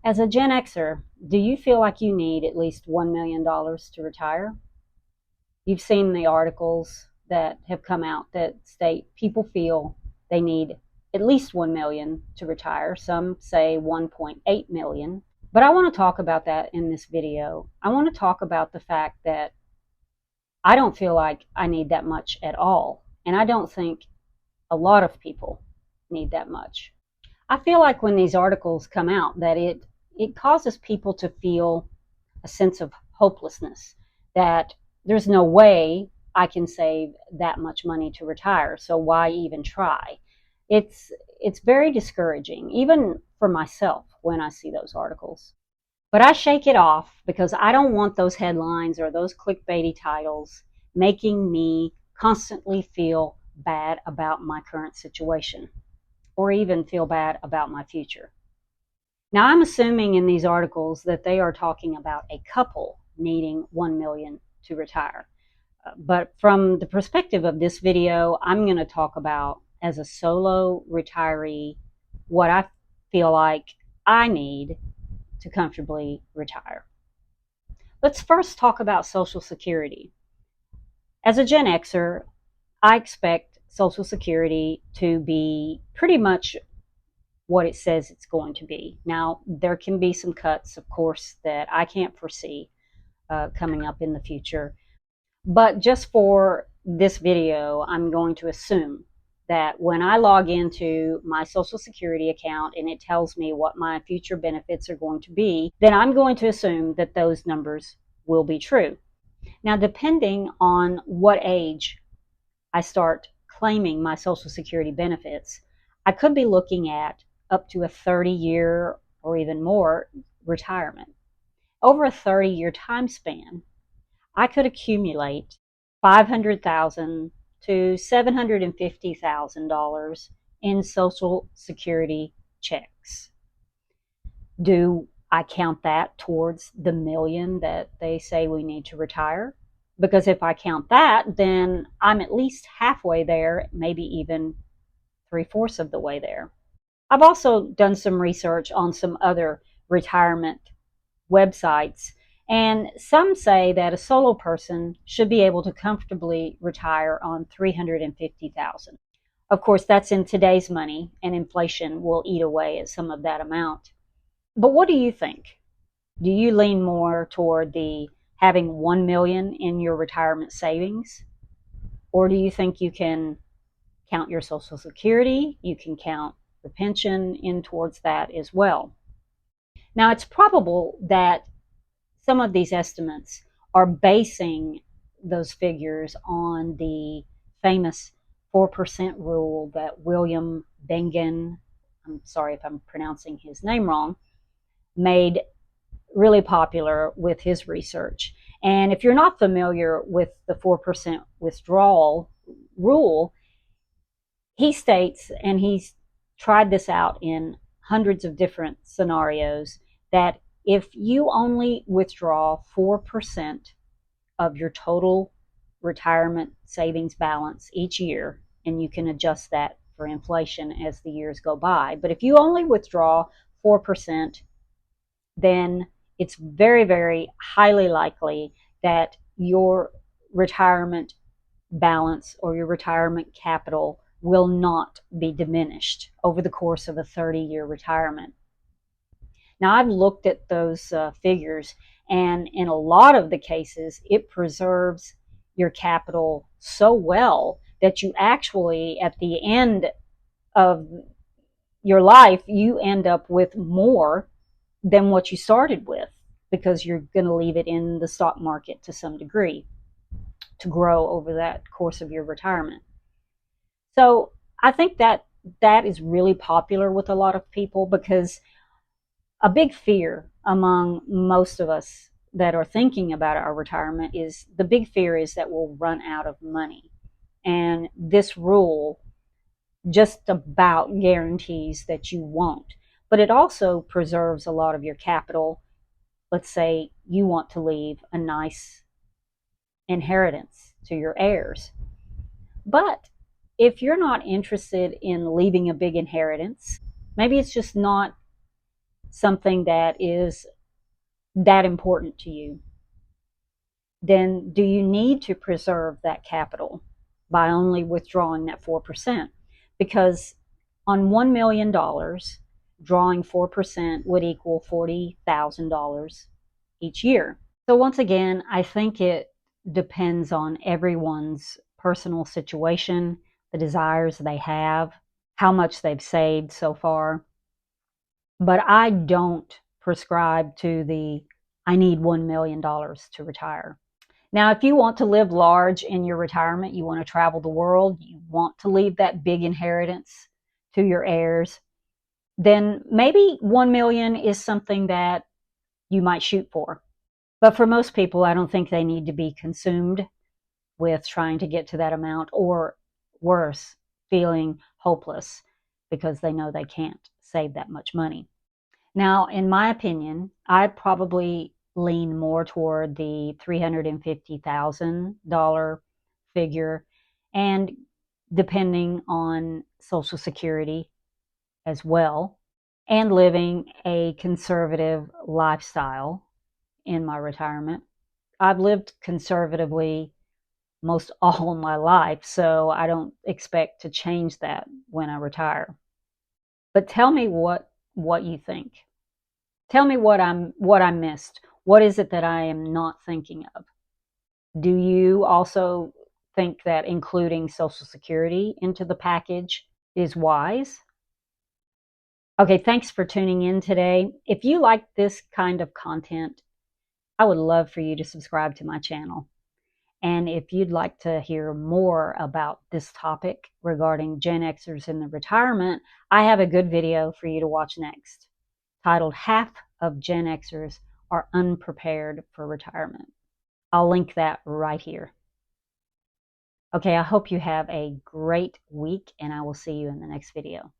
As a Gen Xer, do you feel like you need at least $1 million to retire? You've seen the articles that have come out that state people feel they need at least 1 million to retire. Some say 1.8 million. But I want to talk about that in this video. I want to talk about the fact that I don't feel like I need that much at all. And I don't think a lot of people need that much. I feel like when these articles come out that it causes people to feel a sense of hopelessness, that there's no way I can save that much money to retire, so why even try? It's very discouraging, even for myself, when I see those articles. But I shake it off because I don't want those headlines or those clickbaity titles making me constantly feel bad about my current situation or even feel bad about my future. Now, I'm assuming in these articles that they are talking about a couple needing 1 million to retire. But from the perspective of this video, I'm going to talk about, as a solo retiree, what I feel like I need to comfortably retire. Let's first talk about Social Security. As a Gen Xer, I expect Social Security to be pretty much what it says it's going to be. Now, there can be some cuts, of course, that I can't foresee coming up in the future. But just for this video, I'm going to assume that when I log into my Social Security account and it tells me what my future benefits are going to be, then I'm going to assume that those numbers will be true. Now, depending on what age I start claiming my Social Security benefits, I could be looking at up to a 30-year or even more retirement. Over a 30-year time span, I could accumulate $500,000 to $750,000 in Social Security checks. Do I count that towards the million that they say we need to retire? Because if I count that, then I'm at least halfway there, maybe even 3/4 of the way there. I've also done some research on some other retirement websites, and some say that a solo person should be able to comfortably retire on $350,000. Of course, that's in today's money, and inflation will eat away at some of that amount. But what do you think? Do you lean more toward the having 1 million in your retirement savings? Or do you think you can count your Social Security, you can count the pension in towards that as well? Now, it's probable that some of these estimates are basing those figures on the famous 4% rule that William Bengen, I'm sorry if I'm pronouncing his name wrong, made really popular with his research. And if you're not familiar with the 4% withdrawal rule, he states, and he's tried this out in hundreds of different scenarios, that if you only withdraw 4% of your total retirement savings balance each year, and you can adjust that for inflation as the years go by, but if you only withdraw 4%, then it's very, very highly likely that your retirement balance or your retirement capital will not be diminished over the course of a 30-year retirement. Now, I've looked at those figures, and in a lot of the cases, it preserves your capital so well that you actually, at the end of your life, you end up with more than what you started with, because you're going to leave it in the stock market to some degree to grow over that course of your retirement. So I think that is really popular with a lot of people, because a big fear among most of us that are thinking about our retirement is that we'll run out of money. And this rule just about guarantees that you won't. But it also preserves a lot of your capital. Let's say you want to leave a nice inheritance to your heirs. But if you're not interested in leaving a big inheritance, maybe it's just not something that is that important to you, then do you need to preserve that capital by only withdrawing that 4%? Because on $1 million, drawing 4% would equal $40,000 each year. So, once again, I think it depends on everyone's personal situation, the desires they have, how much they've saved so far. But I don't prescribe to the I need $1 million to retire. Now, if you want to live large in your retirement, you want to travel the world, you want to leave that big inheritance to your heirs, then maybe 1 million is something that you might shoot for. But for most people, I don't think they need to be consumed with trying to get to that amount, or worse, feeling hopeless because they know they can't save that much money. Now, in my opinion, I probably lean more toward the $350,000 figure, and depending on Social Security as well, and living a conservative lifestyle in my retirement. I've lived conservatively most all of my life, so I don't expect to change that when I retire. But tell me what you think. Tell me what I missed. What is it that I am not thinking of? Do you also think that including Social Security into the package is wise? Okay, thanks for tuning in today. If you like this kind of content, I would love for you to subscribe to my channel. And if you'd like to hear more about this topic regarding Gen Xers in the retirement, I have a good video for you to watch next, titled Half of Gen Xers Are Unprepared for Retirement. I'll link that right here. Okay, I hope you have a great week, and I will see you in the next video.